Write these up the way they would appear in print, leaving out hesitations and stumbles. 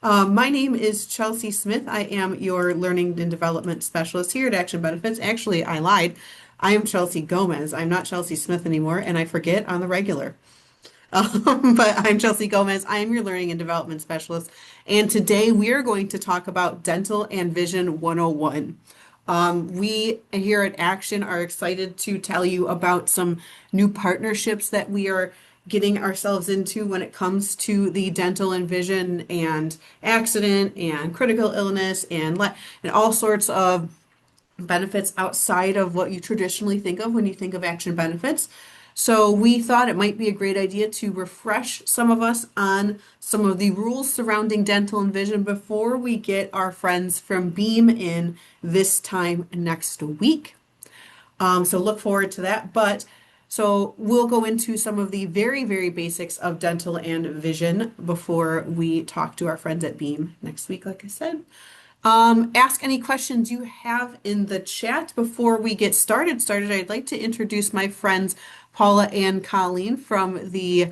My name is Chelsea Smith. I am your Learning and Development Specialist here at Action Benefits. Actually, I lied. I am Chelsea Gomez. I'm not Chelsea Smith anymore, and I forget on the regular. But I'm Chelsea Gomez. I am your Learning and Development Specialist. And today we are going to talk about Dental and Vision 101. We here at Action are excited to tell you about some new partnerships that we are getting ourselves into when it comes to the dental and vision and accident and critical illness and all sorts of benefits outside of what you traditionally think of when you think of Action Benefits. So we thought it might be a great idea to refresh some of us on some of the rules surrounding dental and vision before we get our friends from Beam in this time next week. So look forward to that. So we'll go into some of the very, very basics of dental and vision before we talk to our friends at Beam next week, like I said. Ask any questions you have in the chat before we get started. I'd like to introduce my friends Paula and Colleen from the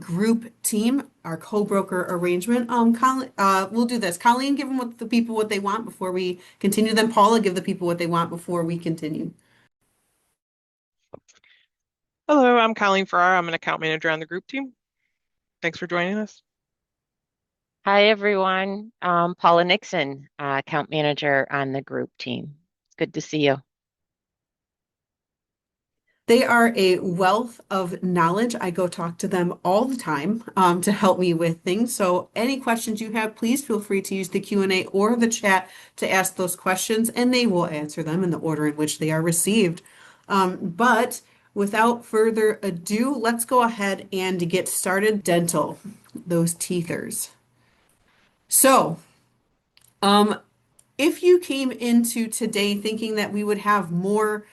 group team, our co-broker arrangement. We'll do this. Colleen, give them the people what they want before we continue. Then Paula, give the people what they want before we continue. Hello, I'm Colleen Farrar. I'm an account manager on the group team. Thanks for joining us. Hi, everyone. Paula Nixon, account manager on the group team. It's good to see you. They are a wealth of knowledge. I go talk to them all the time to help me with things. So any questions you have, please feel free to use the Q&A or the chat to ask those questions, and they will answer them in the order in which they are received. But without further ado, let's go ahead and get started. Dental, those teethers. So, if you came into today thinking that we would have more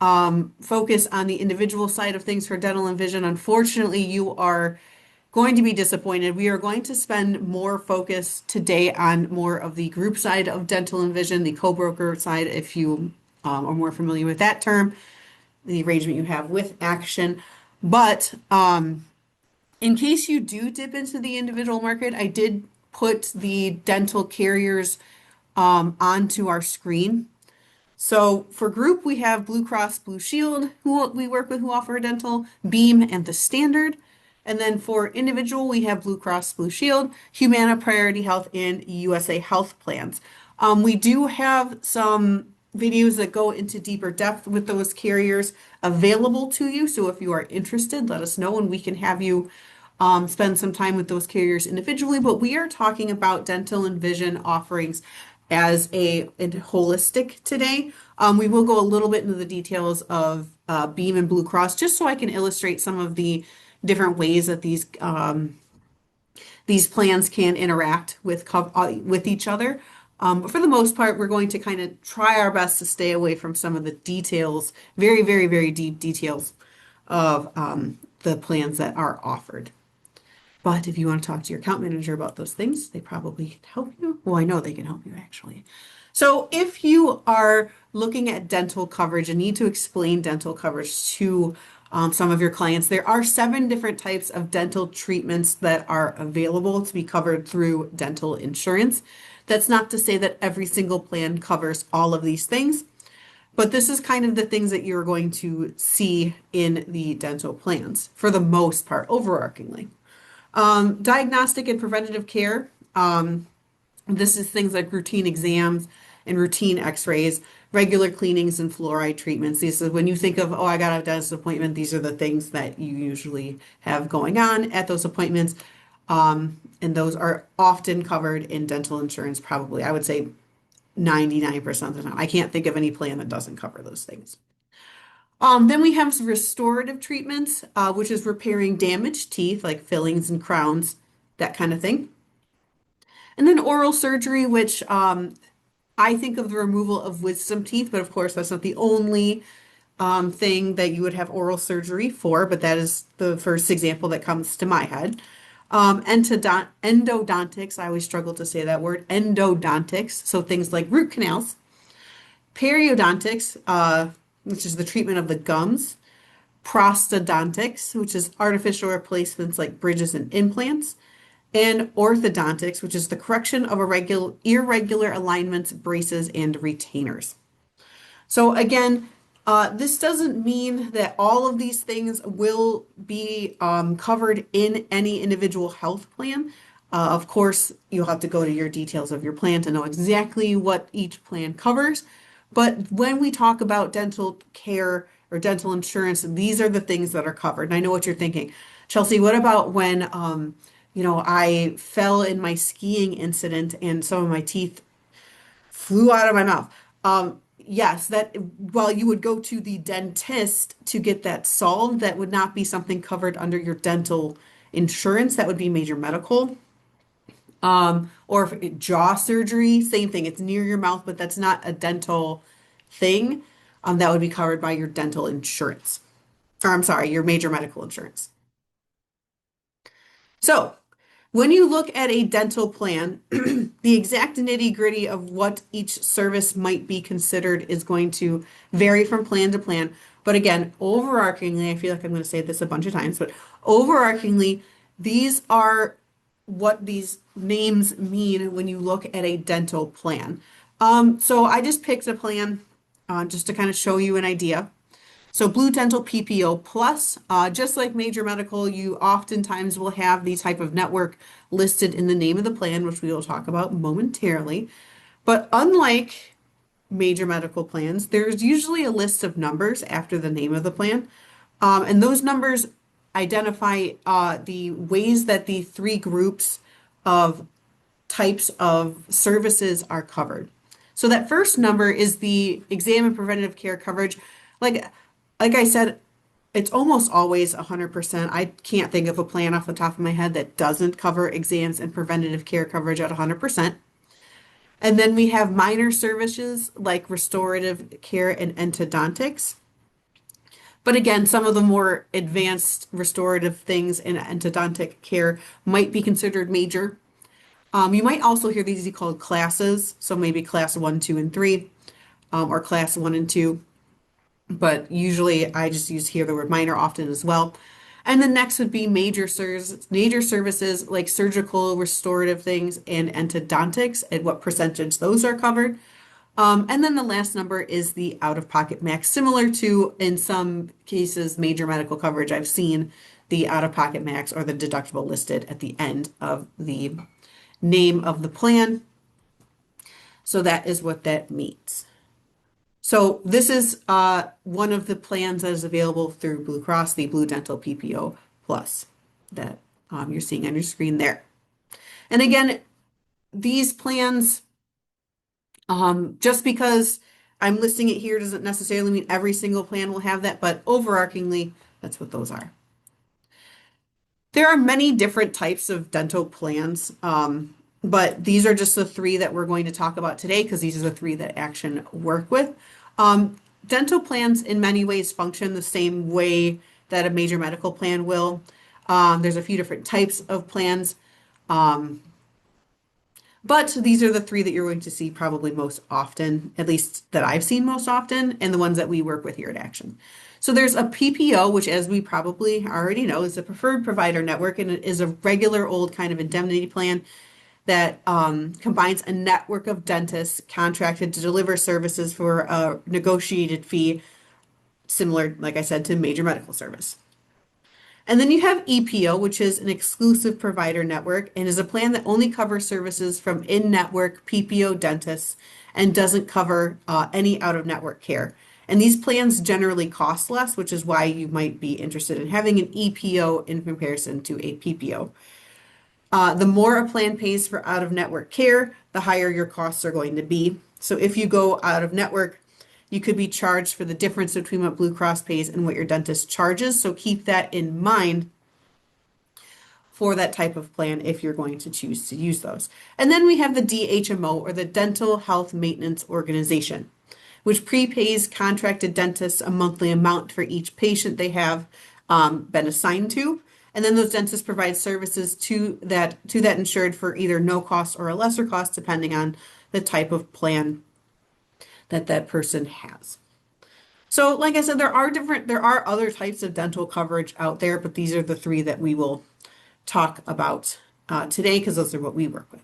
focus on the individual side of things for dental and vision, unfortunately, you are going to be disappointed. We are going to spend more focus today on more of the group side of dental and vision, the co-broker side, if you are more familiar with that term, the arrangement you have with Action. But in case you do dip into the individual market, I did put the dental carriers onto our screen. So for group, we have Blue Cross Blue Shield, who we work with, who offer dental, Beam, and the Standard. And then for individual, we have Blue Cross Blue Shield, Humana Priority Health, and USA Health Plans. We do have some videos that go into deeper depth with those carriers available to you. So if you are interested, let us know and we can have you spend some time with those carriers individually. But we are talking about dental and vision offerings as a holistic today. We will go a little bit into the details of Beam and Blue Cross just so I can illustrate some of the different ways that these plans can interact with each other. But for the most part, we're going to kind of try our best to stay away from some of the details, very, very, very deep details of the plans that are offered. But if you want to talk to your account manager about those things, they probably can help you. Well, I know they can help you actually. So if you are looking at dental coverage and need to explain dental coverage to some of your clients, there are 7 different types of dental treatments that are available to be covered through dental insurance. That's not to say that every single plan covers all of these things, but this is kind of the things that you're going to see in the dental plans for the most part, overarchingly. Diagnostic and preventative care. This is things like routine exams and routine x-rays, regular cleanings and fluoride treatments. These are when you think of, oh, I got a dentist appointment, these are the things that you usually have going on at those appointments. And those are often covered in dental insurance, probably. I would say 99% of the time. I can't think of any plan that doesn't cover those things. Then we have restorative treatments, which is repairing damaged teeth, like fillings and crowns, that kind of thing. And then oral surgery, which I think of the removal of wisdom teeth, but of course that's not the only thing that you would have oral surgery for, but that is the first example that comes to my head. Endodontics, I always struggle to say that word, endodontics, so things like root canals. Periodontics, which is the treatment of the gums. Prosthodontics, which is artificial replacements like bridges and implants. and orthodontics, which is the correction of irregular alignments, braces, and retainers. So again, this doesn't mean that all of these things will be covered in any individual health plan. Of course, you'll have to go to your details of your plan to know exactly what each plan covers. But when we talk about dental care or dental insurance, these are the things that are covered. And I know what you're thinking. Chelsea, what about when, I fell in my skiing incident and some of my teeth flew out of my mouth? Yes, that while you would go to the dentist to get that solved, that would not be something covered under your dental insurance. That would be major medical. Or if jaw surgery, same thing. It's near your mouth, but that's not a dental thing. That would be covered by your dental insurance. Or I'm sorry, your major medical insurance. So, when you look at a dental plan, the exact nitty-gritty of what each service might be considered is going to vary from plan to plan. But again, overarchingly, I feel like I'm going to say this a bunch of times, but overarchingly, these are what these names mean when you look at a dental plan. So I just picked a plan just to kind of show you an idea. So Blue Dental PPO Plus, just like major medical, you oftentimes will have the type of network listed in the name of the plan, which we will talk about momentarily. But unlike major medical plans, there's usually a list of numbers after the name of the plan. And those numbers identify the ways that the three groups of types of services are covered. So that first number is the exam and preventative care coverage. Like like I said, it's almost always 100%. I can't think of a plan off the top of my head that doesn't cover exams and preventative care coverage at 100%. And then we have minor services like restorative care and endodontics. But again, some of the more advanced restorative things in endodontic care might be considered major. You might also hear these called classes, so maybe class one, two, and three, or class one and two. But usually I just use here the word minor often as well. And the next would be major services like surgical, restorative things, and endodontics, and what percentage those are covered. And then the last number is the out-of-pocket max, similar to, in some cases, major medical coverage. I've seen the out-of-pocket max or the deductible listed at the end of the name of the plan. So that is what that means. So this is one of the plans that is available through Blue Cross, the Blue Dental PPO Plus that you're seeing on your screen there. And again, these plans, just because I'm listing it here doesn't necessarily mean every single plan will have that, but overarchingly, that's what those are. There are many different types of dental plans, but these are just the three that we're going to talk about today because these are the three that Action work with. Dental plans in many ways function the same way that a major medical plan will. There's a few different types of plans, but these are the three that you're going to see probably most often, at least that I've seen most often, and the ones that we work with here at Action. So there's a PPO, which, as we probably already know, is a preferred provider network, and it is a regular old kind of indemnity plan that combines a network of dentists contracted to deliver services for a negotiated fee, similar, like I said, to major medical service. And then you have EPO, which is an exclusive provider network and is a plan that only covers services from in-network PPO dentists and doesn't cover any out-of-network care. And these plans generally cost less, which is why you might be interested in having an EPO in comparison to a PPO. The more a plan pays for out-of-network care, the higher your costs are going to be. So if you go out of network, you could be charged for the difference between what Blue Cross pays and what your dentist charges. So keep that in mind for that type of plan if you're going to choose to use those. And then we have the DHMO, or the Dental Health Maintenance Organization, which prepays contracted dentists a monthly amount for each patient they have been assigned to. And then those dentists provide services to that insured for either no cost or a lesser cost, depending on the type of plan that person has. So, like I said, there are other types of dental coverage out there, but these are the three that we will talk about today because those are what we work with.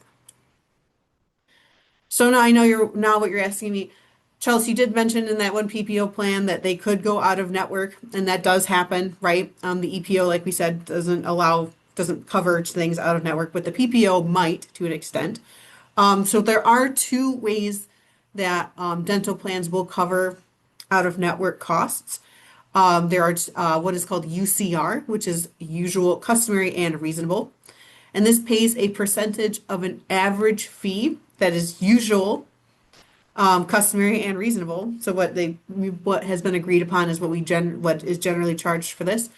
So now I know now what you're asking me. Chelsea did mention in that one PPO plan that they could go out of network, and that does happen, right? The EPO, like we said, doesn't cover things out of network, but the PPO might to an extent. So there are two ways that dental plans will cover out of network costs. There are what is called UCR, which is usual, customary, and reasonable. And this pays a percentage of an average fee that is usual, customary, and reasonable. So what has been agreed upon is what is generally charged for this.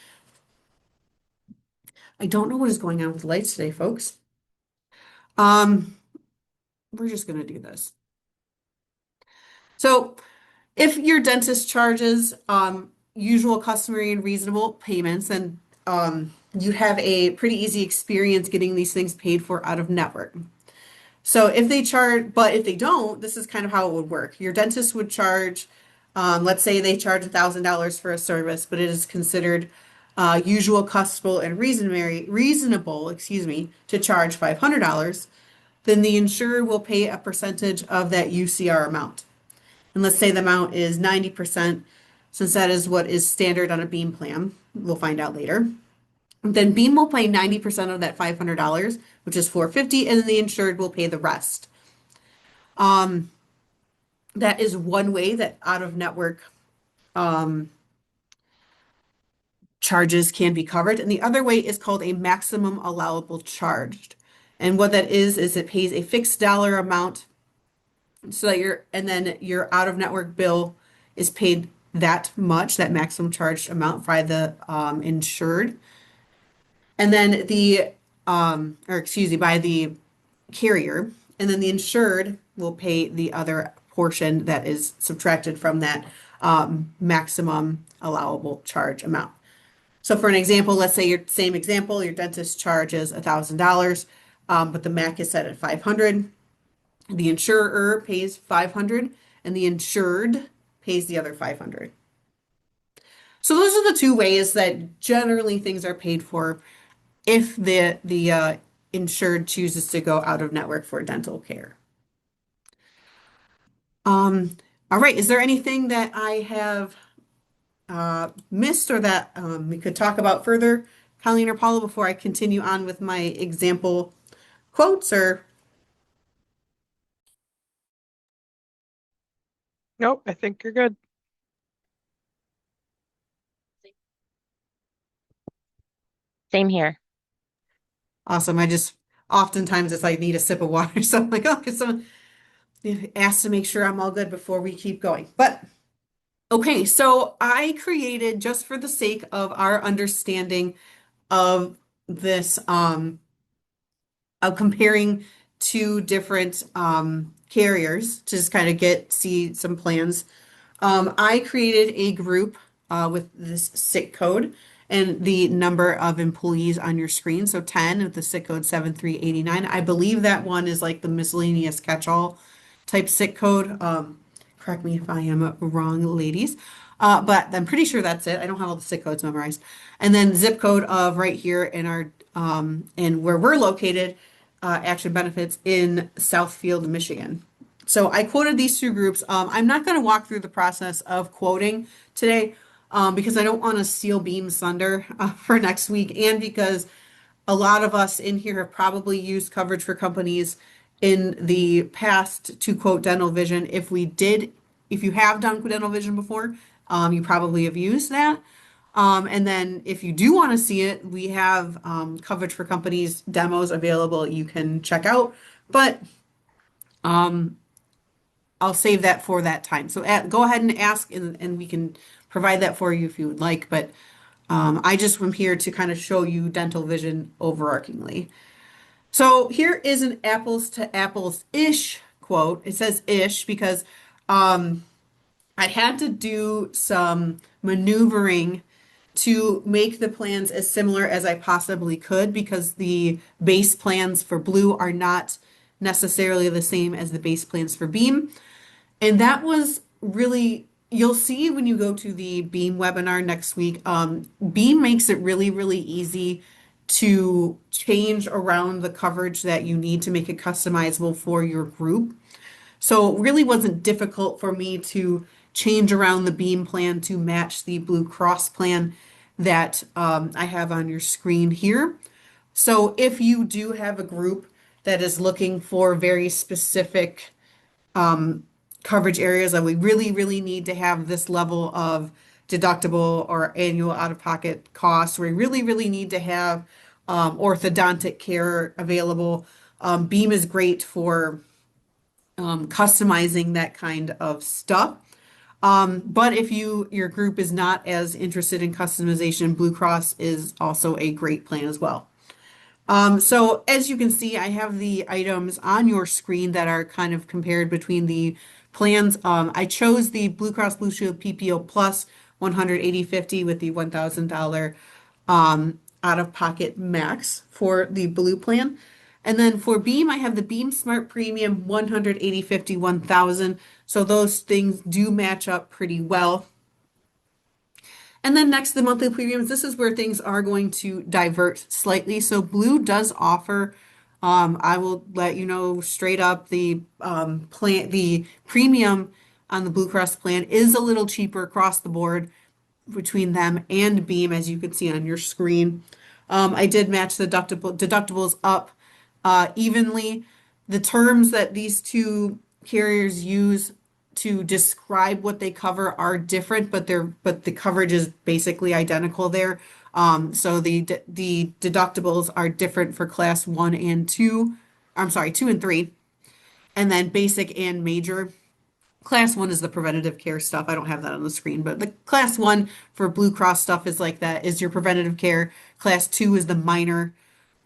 I don't know what is going on with the lights today, folks. Um, we're just gonna do this. So if your dentist charges usual, customary, and reasonable payments, then you have a pretty easy experience getting these things paid for out of network. So if they charge, but if they don't, this is kind of how it would work. Your dentist would charge, let's say they charge $1,000 for a service, but it is considered usual, customary, and reasonable, excuse me, to charge $500. Then the insurer will pay a percentage of that UCR amount. And let's say the amount is 90%, since that is what is standard on a Beam plan. We'll find out later. Then Beam will pay 90% of that $500, which is $450, and then the insured will pay the rest. That is one way that out of network charges can be covered. And the other way is called a maximum allowable charge. And what that is it pays a fixed dollar amount so that your out of network bill is paid that much, that maximum charged amount by the insured. And then by the carrier. And then the insured will pay the other portion that is subtracted from that maximum allowable charge amount. So for an example, let's say your dentist charges $1,000, but the MAC is set at 500. The insurer pays 500, and the insured pays the other 500. So those are the two ways that generally things are paid for if the insured chooses to go out of network for dental care. All right, is there anything that I have missed or that we could talk about further, Colleen or Paula, before I continue on with my example quotes or? Nope, I think you're good. Same here. Awesome. Oftentimes it's like I need a sip of water. So I'm like, oh, because someone asked to make sure I'm all good before we keep going. But okay, so I created, just for the sake of our understanding of this, of comparing two different carriers to just kind of see some plans. I created a group with this SIC code and the number of employees on your screen. So 10 with the SIC code 7389. I believe that one is like the miscellaneous catch-all type SIC code. Correct me if I am wrong, ladies. But I'm pretty sure that's it. I don't have all the SIC codes memorized. And then zip code of right here in our and where we're located, Action Benefits in Southfield, Michigan. So I quoted these two groups. I'm not going to walk through the process of quoting today because I don't want to steal Beam's thunder for next week, and because a lot of us in here have probably used coverage for companies in the past to quote dental vision. If you have done dental vision before, you probably have used that. And then if you do want to see it, we have coverage for companies demos available you can check out. But I'll save that for that time. So go ahead and ask, and we can provide that for you if you would like. But I just am here to kind of show you dental vision overarchingly. So here is an apples to apples-ish quote. It says ish because I had to do some maneuvering to make the plans as similar as I possibly could, because the base plans for Blue are not necessarily the same as the base plans for Beam. And that was really, you'll see when you go to the Beam webinar next week, Beam makes it really, really easy to change around the coverage that you need to make it customizable for your group. So it really wasn't difficult for me to change around the beam plan to match the Blue Cross plan that I have on your screen here. So if you do have a group that is looking for very specific coverage areas that we really, really need to have this level of deductible or annual out-of-pocket costs, we really, really need to have orthodontic care available. Beam is great for customizing that kind of stuff. But if your group is not as interested in customization, Blue Cross is also a great plan as well. So as you can see, I have the items on your screen that are kind of compared between the plans. I chose the Blue Cross Blue Shield PPO Plus 180/50 with the $1,000 out-of-pocket max for the blue plan. And then for Beam, I have the Beam Smart Premium 180/50 1000. So those things do match up pretty well. And then next, the monthly premiums. This is where things are going to divert slightly. So Blue does offer, I will let you know straight up, the premium on the Blue Cross plan is a little cheaper across the board between them and Beam, as you can see on your screen. I did match the deductibles up evenly. The terms that these two carriers use to describe what they cover are different, but the coverage is basically identical there. So the deductibles are different for class one and two. I'm sorry, two and three, and then basic and major. Class one is the preventative care stuff. I don't have that on the screen, but the class one for Blue Cross stuff is like that, is your preventative care. Class two is the minor,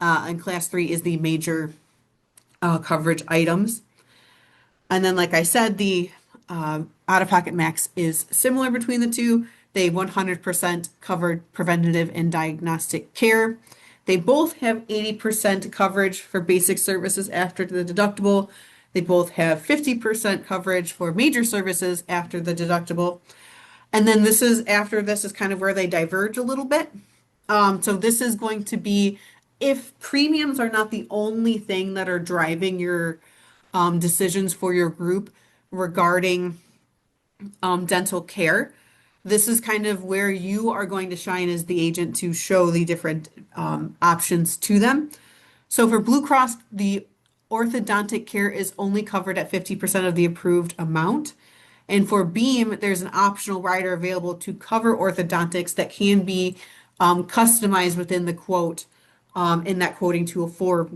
and class three is the major coverage items. And then, like I said, the out-of-pocket max is similar between the two. They 100% covered preventative and diagnostic care. They both have 80% coverage for basic services after the deductible. They both have 50% coverage for major services after the deductible. And then this is kind of where they diverge a little bit. So this is going to be if premiums are not the only thing that are driving your decisions for your group regarding dental care. This is kind of where you are going to shine as the agent to show the different options to them. So for Blue Cross, the orthodontic care is only covered at 50% of the approved amount. And for Beam, there's an optional rider available to cover orthodontics that can be customized within the quote in that quoting tool for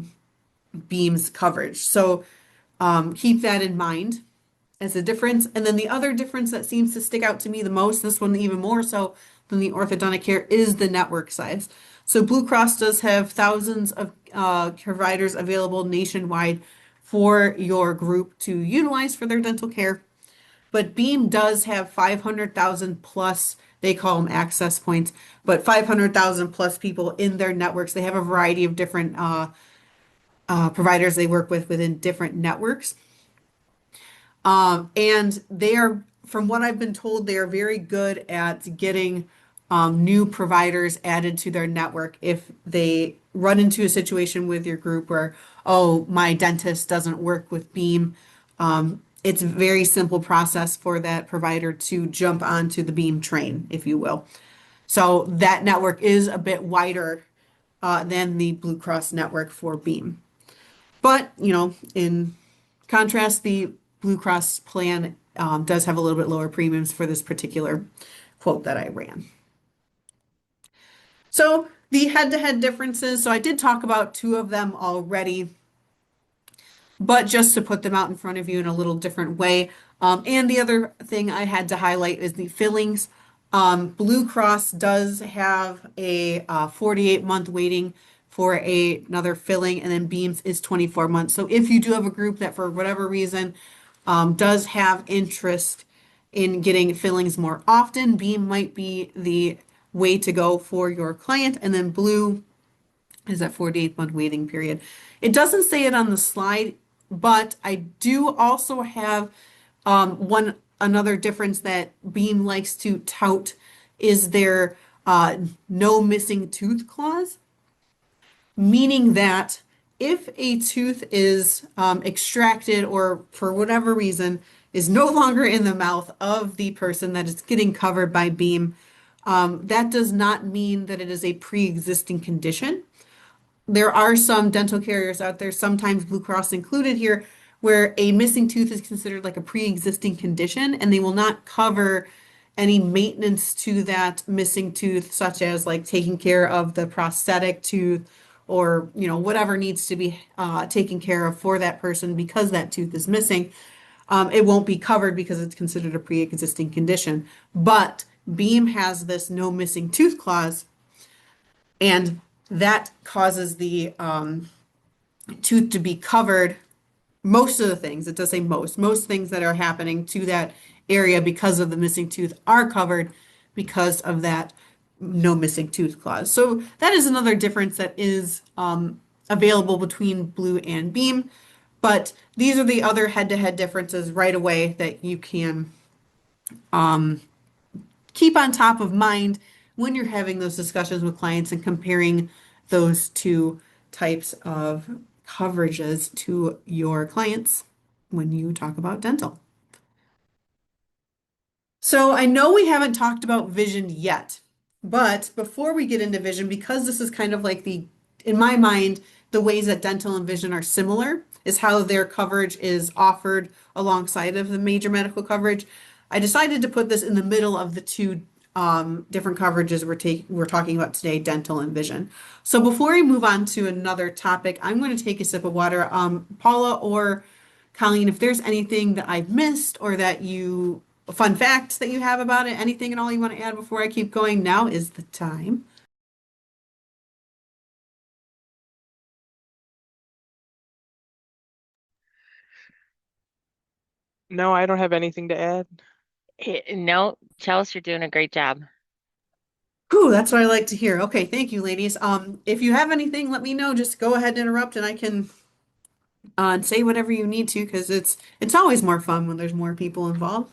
Beam's coverage. So keep that in mind as a difference. And then the other difference that seems to stick out to me the most, this one even more so than the orthodontic care, is the network size. So Blue Cross does have thousands of providers available nationwide for your group to utilize for their dental care. But Beam does have 500,000 plus, they call them access points, but 500,000 plus people in their networks. They have a variety of different providers they work with within different networks. And they are, from what I've been told, they are very good at getting new providers added to their network if they run into a situation with your group where, oh, my dentist doesn't work with Beam. It's a very simple process for that provider to jump onto the Beam train, if you will. So that network is a bit wider than the Blue Cross network for Beam. But, in contrast, the Blue Cross plan does have a little bit lower premiums for this particular quote that I ran. So the head-to-head differences, so I did talk about two of them already, but just to put them out in front of you in a little different way. And the other thing I had to highlight is the fillings. Blue Cross does have a 48-month waiting for another filling, and then Beams is 24 months. So if you do have a group that for whatever reason does have interest in getting fillings more often, Beam might be the way to go for your client. And then Blue is that 48-month waiting period. It doesn't say it on the slide, but I do also have another difference that Beam likes to tout is their no missing tooth clause. meaning that if a tooth is extracted or for whatever reason is no longer in the mouth of the person that is getting covered by beam, that does not mean that it is a pre-existing condition. There are some dental carriers out there, sometimes Blue Cross included here, where a missing tooth is considered like a pre-existing condition and they will not cover any maintenance to that missing tooth, such as like taking care of the prosthetic tooth or, whatever needs to be taken care of for that person because that tooth is missing. It won't be covered because it's considered a pre-existing condition. But Beam has this no missing tooth clause, and that causes the tooth to be covered. Most of the things, it does say most things that are happening to that area because of the missing tooth are covered because of that no missing tooth clause. So that is another difference that is available between Blue and Beam. But these are the other head-to-head differences right away that you can keep on top of mind when you're having those discussions with clients and comparing those two types of coverages to your clients when you talk about dental. So I know we haven't talked about vision yet, but before we get into vision, because this is kind of like in my mind, the ways that dental and vision are similar is how their coverage is offered alongside of the major medical coverage. I decided to put this in the middle of the two different coverages we're talking about today, dental and vision. So before we move on to another topic, I'm going to take a sip of water. Paula or Colleen, if there's anything that I've missed or fun facts that you have about it, anything at all you want to add before I keep going, now is the time. No, I don't have anything to add. No, Chelsea, you're doing a great job. Whew, that's what I like to hear. Okay, thank you, ladies. If you have anything, let me know. Just go ahead and interrupt, and I can say whatever you need to, because it's always more fun when there's more people involved.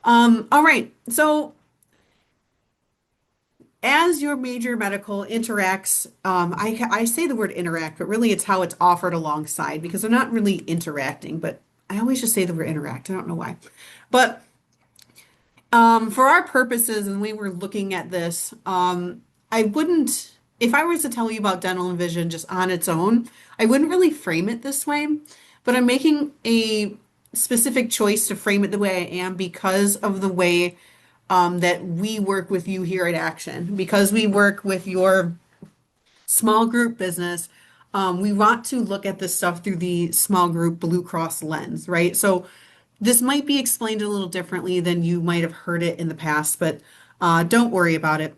All right, so as your major medical interacts, I say the word interact, but really it's how it's offered alongside because they're not really interacting, but I always just say the word interact. I don't know why. But for our purposes and the way we're looking at this, I wouldn't, if I was to tell you about dental and vision just on its own, I wouldn't really frame it this way, but I'm making a specific choice to frame it the way I am because of the way that we work with you here at Action, because we work with your small group business. We want to look at this stuff through the small group Blue Cross lens, right? So this might be explained a little differently than you might have heard it in the past, but don't worry about it.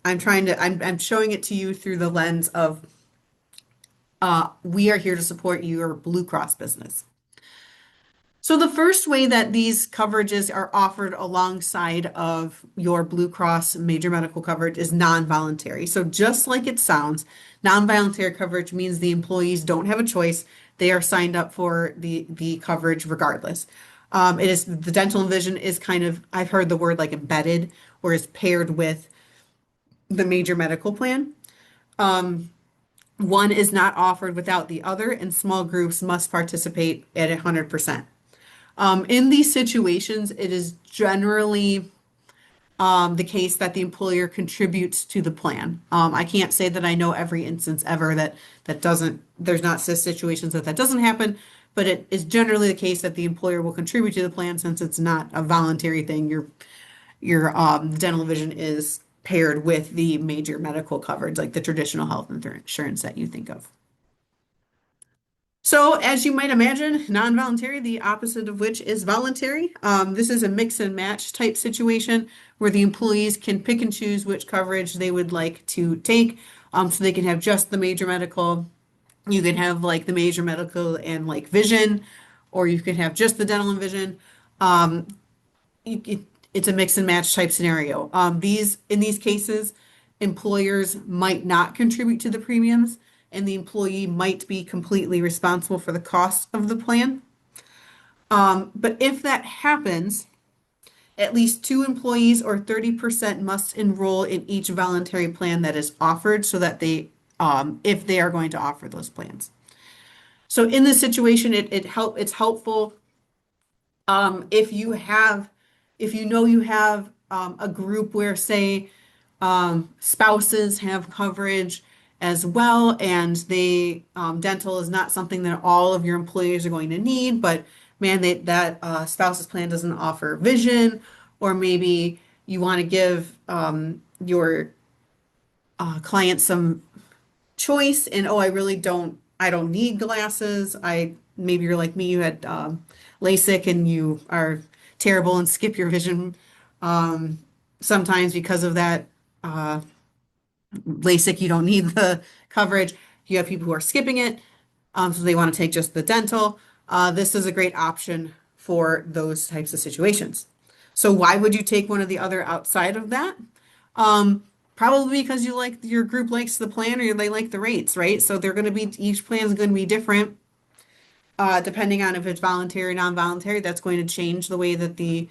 I'm showing it to you through the lens of we are here to support your Blue Cross business. So the first way that these coverages are offered alongside of your Blue Cross major medical coverage is non-voluntary. So just like it sounds, non-voluntary coverage means the employees don't have a choice. They are signed up for the coverage regardless. It is the dental and vision is kind of, I've heard the word like embedded or is paired with the major medical plan. One is not offered without the other, and small groups must participate at 100%. In these situations, it is generally the case that the employer contributes to the plan. I can't say that I know every instance ever that doesn't, there's not situations that doesn't happen, but it is generally the case that the employer will contribute to the plan since it's not a voluntary thing. Your dental vision is paired with the major medical coverage, like the traditional health insurance that you think of. So, as you might imagine, non-voluntary, the opposite of which is voluntary. This is a mix and match type situation where the employees can pick and choose which coverage they would like to take. So they can have just the major medical. You can have like the major medical and like vision, or you can have just the dental and vision. It's a mix and match type scenario. In these cases, employers might not contribute to the premiums, and the employee might be completely responsible for the cost of the plan. But if that happens, at least two employees or 30% must enroll in each voluntary plan that is offered so that they if they are going to offer those plans. So in this situation, it's helpful if you have, if you know you have a group where, say, spouses have coverage as well, and they dental is not something that all of your employees are going to need, but man, that spouse's plan doesn't offer vision, or maybe you want to give your clients some choice and oh, I don't need glasses. I maybe you're like me, you had LASIK and you are terrible and skip your vision sometimes because of that LASIK, you don't need the coverage. You have people who are skipping it, so they want to take just the dental. This is a great option for those types of situations. So why would you take one or the other outside of that? Probably because you like your group likes the plan or they like the rates, right? So they're going to be each plan is going to be different depending on if it's voluntary or non-voluntary. That's going to change the way that the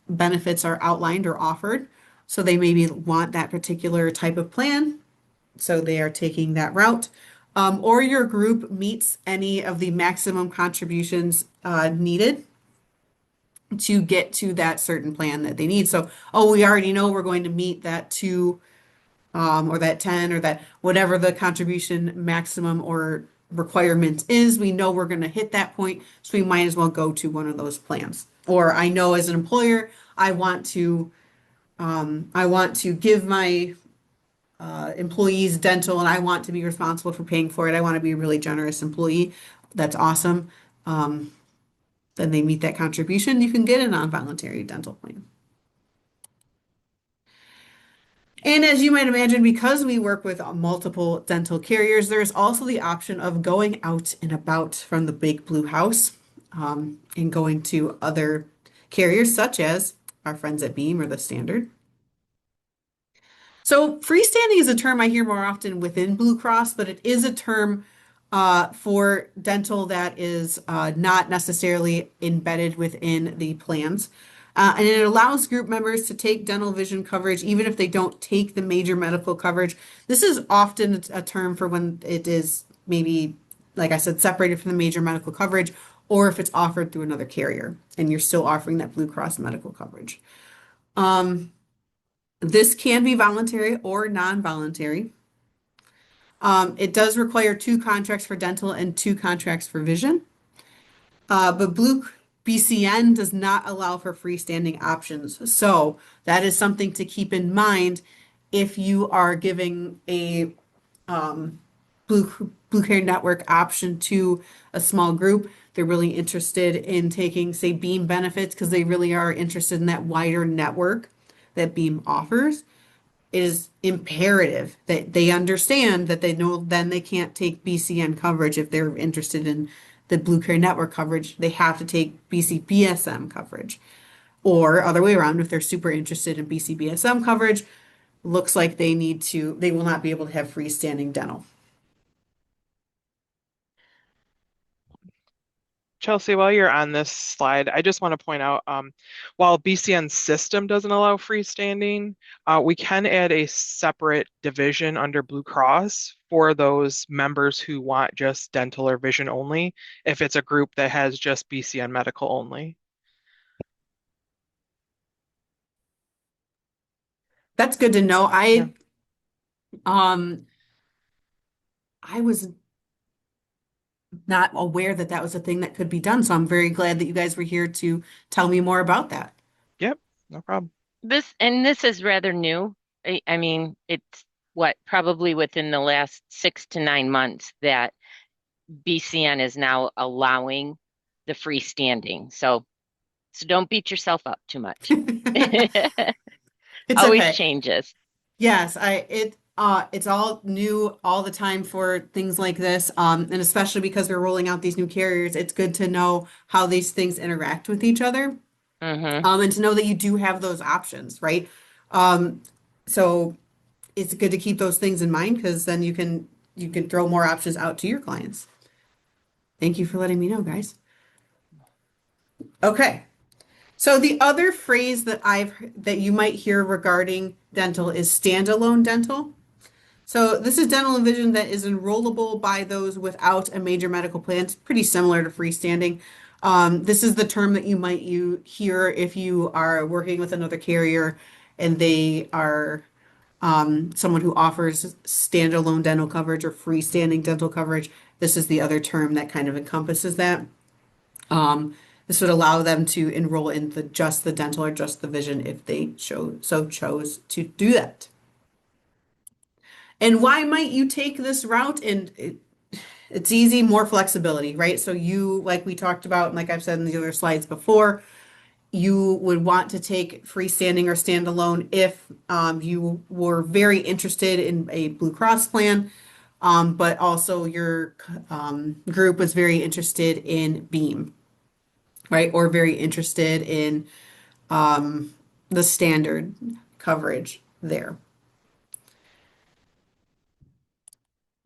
benefits are outlined or offered. So they maybe want that particular type of plan, so they are taking that route. Or your group meets any of the maximum contributions needed to get to that certain plan that they need. So, oh, we already know we're going to meet that two or that 10 or that whatever the contribution maximum or requirement is. We know we're going to hit that point, so we might as well go to one of those plans. Or I know as an employer, I want to give my employees dental and I want to be responsible for paying for it. I want to be a really generous employee. That's awesome. Then they meet that contribution. You can get a non-voluntary dental plan. And as you might imagine, because we work with multiple dental carriers, there's also the option of going out and about from the big blue house and going to other carriers, such as our friends at Beam or the Standard. So freestanding is a term I hear more often within Blue Cross, but it is a term for dental that is not necessarily embedded within the plans. And it allows group members to take dental vision coverage even if they don't take the major medical coverage. This is often a term for when it is maybe, like I said, separated from the major medical coverage, or if it's offered through another carrier and you're still offering that Blue Cross medical coverage. This can be voluntary or non-voluntary. It does require two contracts for dental and two contracts for vision. But Blue BCN does not allow for freestanding options. So that is something to keep in mind if you are giving a Blue Care Network option to a small group. They're really interested in taking, say, Beam benefits because they really are interested in that wider network that Beam offers. It is imperative that they understand that they know then they can't take BCN coverage if they're interested in the Blue Care Network coverage. They have to take BCBSM coverage. Or other way around, if they're super interested in BCBSM coverage, looks like they will not be able to have freestanding dental. Chelsea, while you're on this slide, I just want to point out, while BCN system doesn't allow freestanding, we can add a separate division under Blue Cross for those members who want just dental or vision only, if it's a group that has just BCN medical only. That's good to know. Yeah. Um I was not aware that that was a thing that could be done, so I'm very glad that you guys were here to tell me more about that. Yep, no problem. This is rather new. I mean, it's what probably within the last 6 to 9 months that BCN is now allowing the freestanding. So don't beat yourself up too much. It's Always okay. changes. Yes, it's all new all the time for things like this. And especially because we're rolling out these new carriers, it's good to know how these things interact with each other. Hmm. And to know that you do have those options, right? Um, so it's good to keep those things in mind because then you can throw more options out to your clients. Thank you for letting me know, guys. Okay. So the other phrase that you might hear regarding dental is standalone dental. So this is dental and vision that is enrollable by those without a major medical plan. It's pretty similar to freestanding. This is the term that you hear if you are working with another carrier and they are someone who offers standalone dental coverage or freestanding dental coverage. This is the other term that kind of encompasses that. This would allow them to enroll in just the dental or just the vision if they chose to do that. And why might you take this route? It's easy, more flexibility, right? So you, like we talked about, and like I've said in the other slides before, you would want to take freestanding or standalone if you were very interested in a Blue Cross plan, but also your group was very interested in Beam, right? Or very interested in the standard coverage there.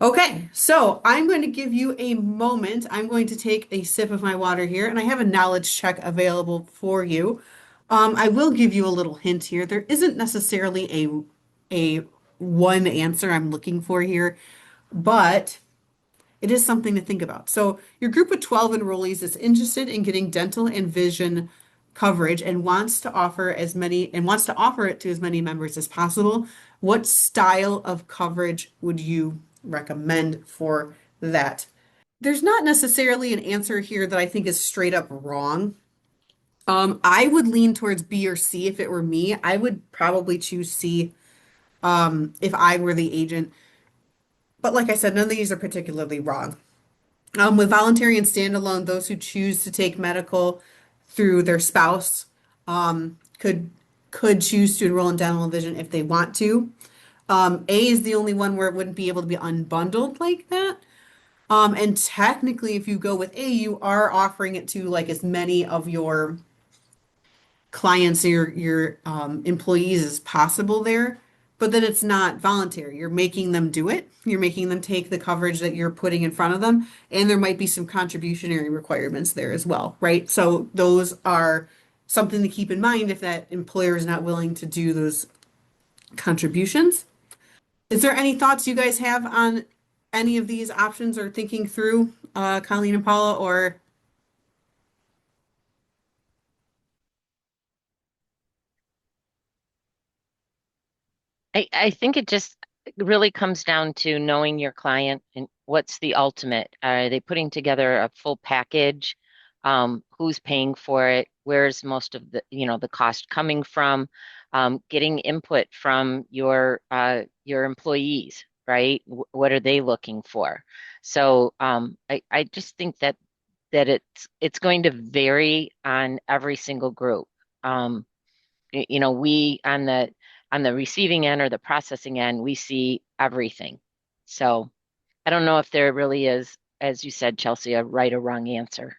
Okay, so I'm going to give you a moment. I'm going to take a sip of my water here, and I have a knowledge check available for you. I will give you a little hint here. There isn't necessarily a one answer I'm looking for here, but it is something to think about. So your group of 12 enrollees is interested in getting dental and vision coverage and wants to offer it to as many members as possible. What style of coverage would you recommend for that? There's not necessarily an answer here that I think is straight up wrong. I would lean towards B or C if it were me. I would probably choose C if I were the agent. But like I said, none of these are particularly wrong. With voluntary and standalone, those who choose to take medical through their spouse could choose to enroll in dental and vision if they want to. A is the only one where it wouldn't be able to be unbundled like that. And technically, if you go with A, you are offering it to like as many of your clients or your employees as possible there. But then it's not voluntary. You're making them do it. You're making them take the coverage that you're putting in front of them, and there might be some contributionary requirements there as well, right? So those are something to keep in mind if that employer is not willing to do those contributions. Is there any thoughts you guys have on any of these options or thinking through, Colleen and Paula, or I think it just really comes down to knowing your client and what's the ultimate. Are they putting together a full package? Who's paying for it? Where's most of the cost coming from? Getting input from your employees, right? What are they looking for? So I just think that it's going to vary on every single group. Um, we on the receiving end or the processing end, we see everything. So I don't know if there really is, as you said, Chelsea, a right or wrong answer.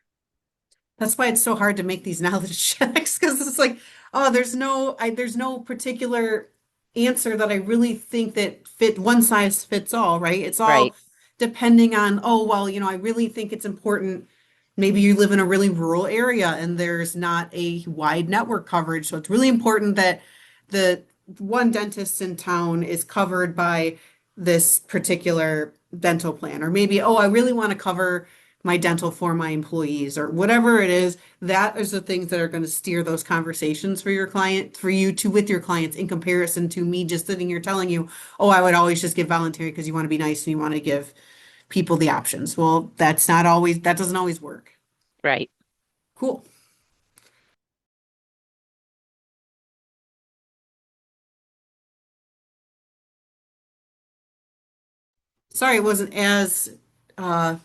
that's why it's so hard to make these knowledge checks because it's like, oh, there's no particular answer that I really think that fit one size fits all, right? It's all Right, depending on, oh, well, I really think it's important. Maybe you live in a really rural area and there's not a wide network coverage. So it's really important that the one dentist in town is covered by this particular dental plan. Or maybe, oh, I really want to cover my dental for my employees or whatever it is. That is the things that are going to steer those conversations for your client, for you to with your clients in comparison to me just sitting here telling you, oh, I would always just give voluntary because you want to be nice and you want to give people the options. Well, that doesn't always work. right. Cool. Sorry, it wasn't as uh,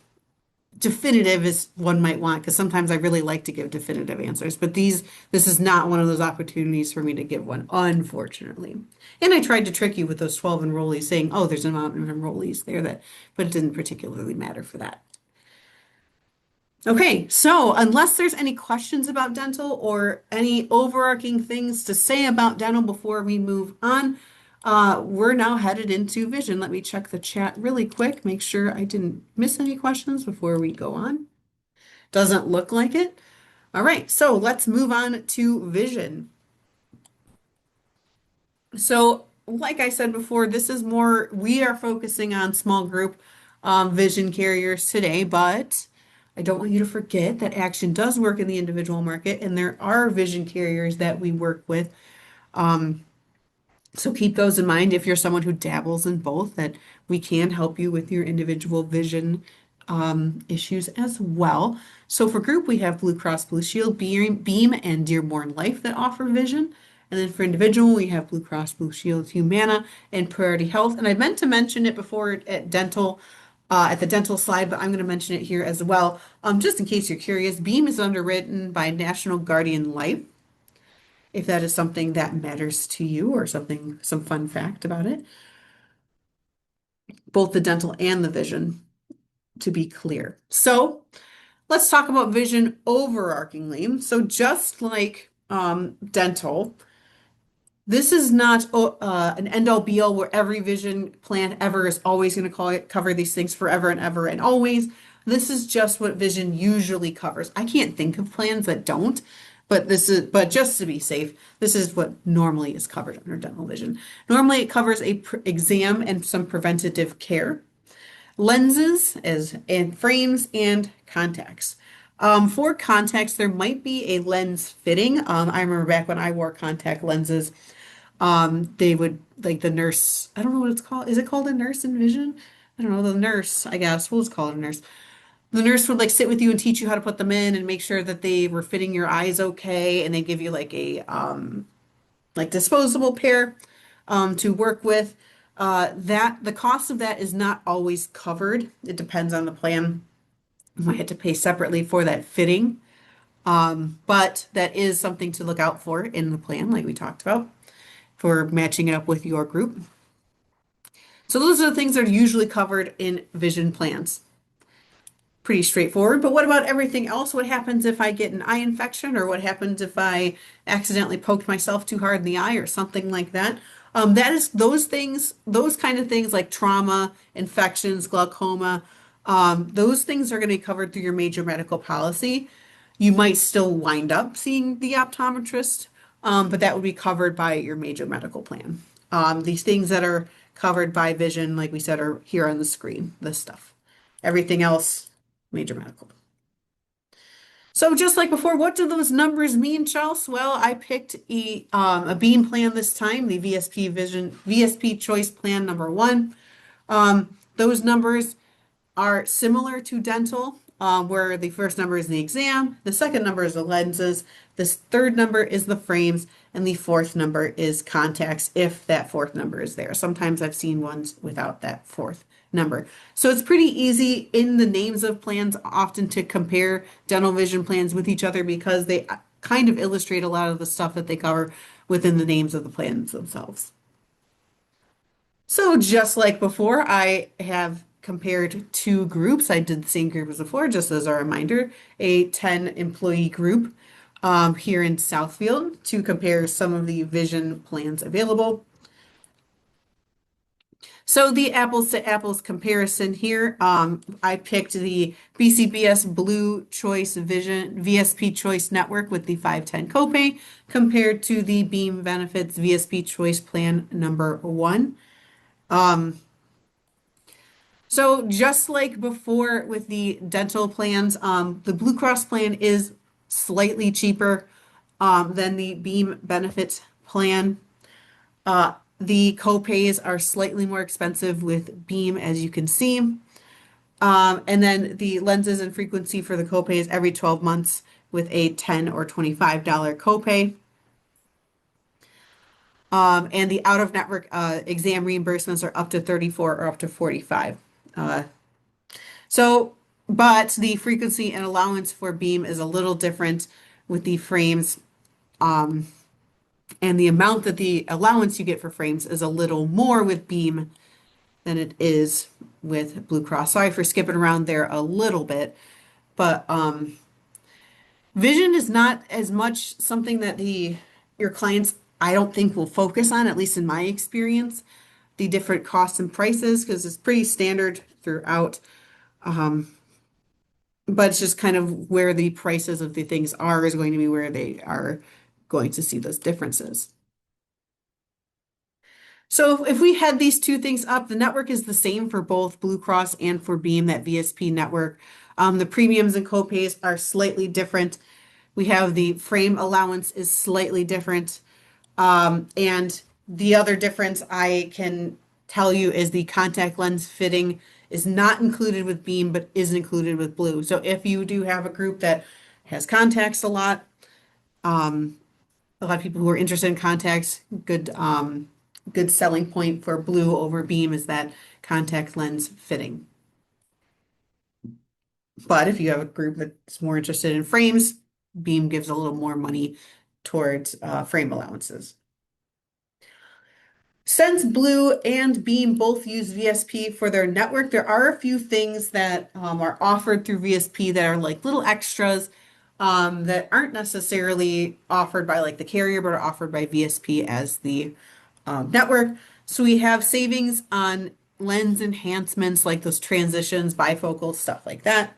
definitive as one might want, because sometimes I really like to give definitive answers, but this is not one of those opportunities for me to give one, unfortunately. And I tried to trick you with those 12 enrollees saying, oh, there's an amount of enrollees there but it didn't particularly matter for that. Okay, so unless there's any questions about dental or any overarching things to say about dental before we move on, we're now headed into vision. Let me check the chat really quick, make sure I didn't miss any questions before we go on. Doesn't look like it. All right, so let's move on to vision. So like I said before, this is more, we are focusing on small group vision carriers today, but I don't want you to forget that Action does work in the individual market, and there are vision carriers that we work with. So keep those in mind if you're someone who dabbles in both, that we can help you with your individual vision issues as well. So for group, we have Blue Cross Blue Shield, Beam, and Dearborn Life that offer vision. And then for individual, we have Blue Cross Blue Shield, Humana, and Priority Health. And I meant to mention it before at the dental slide, but I'm going to mention it here as well. Just in case you're curious, Beam is underwritten by National Guardian Life, if that is something that matters to you or something, some fun fact about it. Both the dental and the vision, to be clear. So let's talk about vision overarchingly. So just like dental, this is not an end all be all where every vision plan ever is always going to cover these things forever and ever and always. This is just what vision usually covers. I can't think of plans that don't, but just to be safe, this is what normally is covered under dental vision. Normally it covers a exam and some preventative care, lenses as and frames and contacts. For contacts, there might be a lens fitting. I remember back when I wore contact lenses, they would like the nurse, I don't know what it's called. Is it called a nurse in vision? I don't know, the nurse, I guess. We'll just call it a nurse. The nurse would like sit with you and teach you how to put them in and make sure that they were fitting your eyes okay. And they give you like a like disposable pair to work with. That the cost of that is not always covered. It depends on the plan. You might have to pay separately for that fitting. But that is something to look out for in the plan, like we talked about, for matching it up with your group. So those are the things that are usually covered in vision plans. Pretty straightforward, but what about everything else? What happens if I get an eye infection, or what happens if I accidentally poked myself too hard in the eye or something like that? That is those things, those kind of things like trauma, infections, glaucoma, those things are going to be covered through your major medical policy. You might still wind up seeing the optometrist, but that would be covered by your major medical plan. These things that are covered by vision, like we said, are here on the screen, this stuff. Everything else, major medical. So just like before, what do those numbers mean, Chelsea? Well, I picked a beam plan this time, the VSP Choice Plan number one. Those numbers are similar to dental, where the first number is the exam, the second number is the lenses, this third number is the frames, and the fourth number is contacts, if that fourth number is there. Sometimes I've seen ones without that fourth number. So it's pretty easy in the names of plans often to compare dental vision plans with each other because they kind of illustrate a lot of the stuff that they cover within the names of the plans themselves. So just like before, I have compared two groups. I did the same group as before, just as a reminder, a 10 employee group here in Southfield to compare some of the vision plans available. So the apples to apples comparison here, I picked the BCBS Blue Choice Vision VSP Choice Network with the 510 copay compared to the Beam Benefits VSP Choice Plan number one. So just like before with the dental plans, the Blue Cross plan is slightly cheaper than the Beam Benefits plan. The co-pays are slightly more expensive with Beam, as you can see. And then the lenses and frequency for the copay is every 12 months with a $10 or $25 copay. And the out-of-network exam reimbursements are up to 34 or up to 45. So, but the frequency and allowance for beam is a little different with the frames, and the amount that the allowance you get for frames is a little more with beam than it is with Blue Cross. Sorry for skipping around there a little bit, but vision is not as much something that your clients, I don't think, will focus on, at least in my experience, the different costs and prices, because it's pretty standard throughout. But it's just kind of where the prices of the things are is going to be where they are going to see those differences. So if we had these two things up, the network is the same for both Blue Cross and for Beam, that VSP network. The premiums and copays are slightly different. We have the frame allowance is slightly different. And the other difference I can tell you is the contact lens fitting is not included with Beam, but is included with Blue. So if you do have a group that has contacts a lot of people who are interested in contacts, good selling point for Blue over Beam is that contact lens fitting. But if you have a group that's more interested in frames, Beam gives a little more money towards frame allowances. Since Blue and Beam both use VSP for their network, there are a few things that are offered through VSP that are like little extras that aren't necessarily offered by like the carrier, but are offered by VSP as the network. So we have savings on lens enhancements like those transitions, bifocals, stuff like that.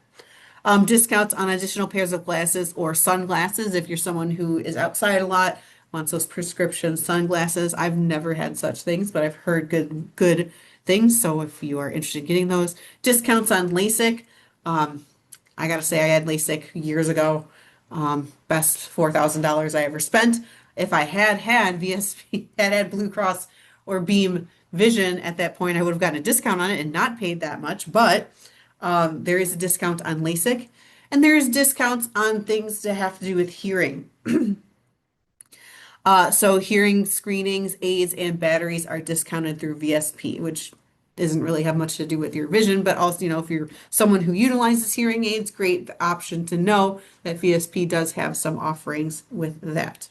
Discounts on additional pairs of glasses or sunglasses if you're someone who is outside a lot, wants those prescription sunglasses. I've never had such things, but I've heard good things. So if you are interested in getting those, discounts on LASIK. I gotta say, I had LASIK years ago. Best $4,000 I ever spent. If I had VSP, had Blue Cross or Beam Vision at that point, I would have gotten a discount on it and not paid that much. But there is a discount on LASIK, and there is discounts on things that have to do with hearing. So hearing screenings, aids, and batteries are discounted through VSP, which doesn't really have much to do with your vision, but also, if you're someone who utilizes hearing aids, great option to know that VSP does have some offerings with that.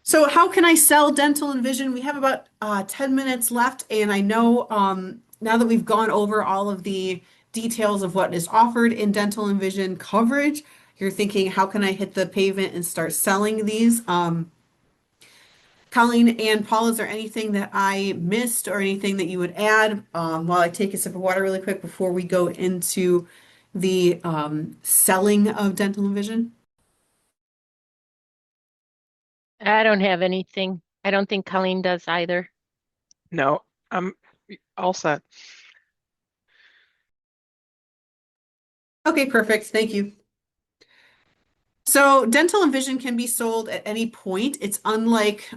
So how can I sell dental and vision? We have about 10 minutes left, and I know now that we've gone over all of the details of what is offered in dental and vision coverage, you're thinking, how can I hit the pavement and start selling these? Colleen and Paul, is there anything that I missed or anything that you would add while I take a sip of water really quick before we go into the selling of dental and vision? I don't have anything. I don't think Colleen does either. No, I'm all set. Okay, perfect. Thank you. So dental and vision can be sold at any point. It's unlike,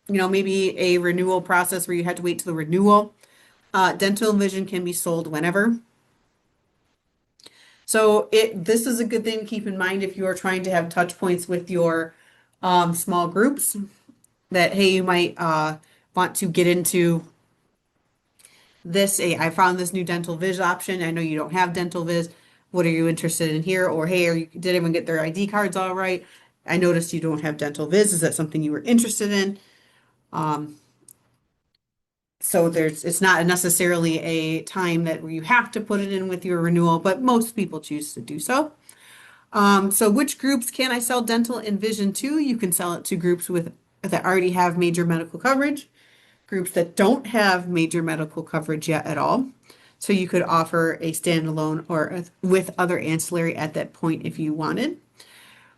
maybe a renewal process where you had to wait till the renewal. Dental and vision can be sold whenever. So this is a good thing to keep in mind if you are trying to have touch points with your small groups that, hey, you might want to get into this. Hey, I found this new dental viz option. I know you don't have dental viz. What are you interested in here? Or hey, did anyone get their ID cards all right? I noticed you don't have dental viz. Is that something you were interested in? So it's not necessarily a time that you have to put it in with your renewal, but most people choose to do so. So which groups can I sell dental and vision to? You can sell it to groups that already have major medical coverage, groups that don't have major medical coverage yet at all. So you could offer a standalone or with other ancillary at that point if you wanted.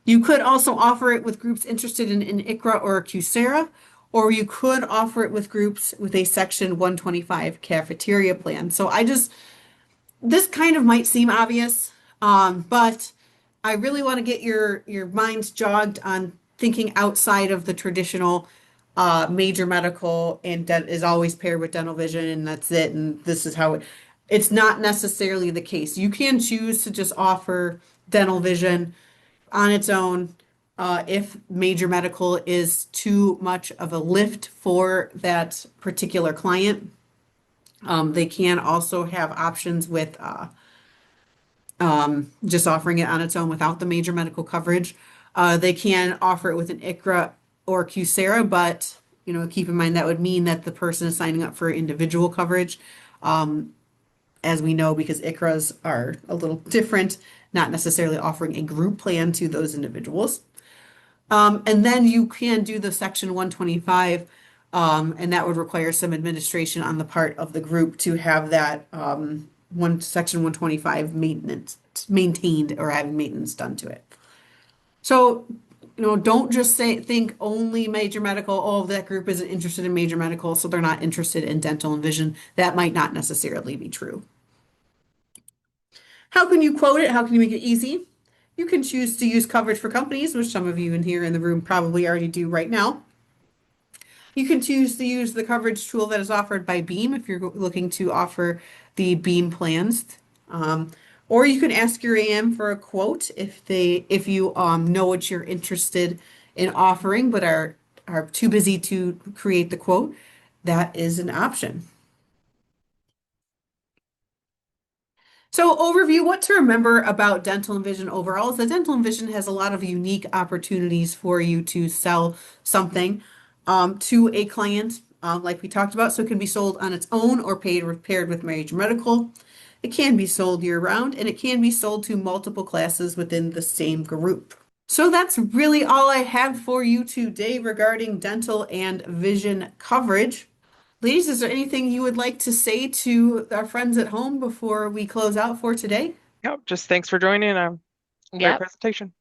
You could also offer it with groups interested in an ICRA or a QSERA, or you could offer it with groups with a Section 125 cafeteria plan. So this kind of might seem obvious, but I really want to get your minds jogged on thinking outside of the traditional major medical and that is always paired with dental vision and that's it and this is how it's not necessarily the case. You can choose to just offer dental vision on its own if major medical is too much of a lift for that particular client. They can also have options with just offering it on its own without the major medical coverage. They can offer it with an ICRA or QSERA, but keep in mind that would mean that the person is signing up for individual coverage, as we know, because ICRAs are a little different, not necessarily offering a group plan to those individuals. And then you can do the Section 125, and that would require some administration on the part of the group to have that Section 125 maintenance maintained or having maintenance done to it. So don't just think only major medical. Oh, that group isn't interested in major medical, so they're not interested in dental and vision. That might not necessarily be true. How can you quote it? How can you make it easy? You can choose to use coverage for companies, which some of you in here in the room probably already do right now. You can choose to use the coverage tool that is offered by Beam if you're looking to offer the Beam plans. Um, or you can ask your AM for a quote if you know what you're interested in offering but are too busy to create the quote. That is an option. So, overview, what to remember about dental and vision overall is that dental and vision has a lot of unique opportunities for you to sell something to a client, like we talked about. So, it can be sold on its own or paired with major medical. It can be sold year round and it can be sold to multiple classes within the same group. So, that's really all I have for you today regarding dental and vision coverage. Ladies, is there anything you would like to say to our friends at home before we close out for today? Yep, just thanks for joining. Great Yep. presentation.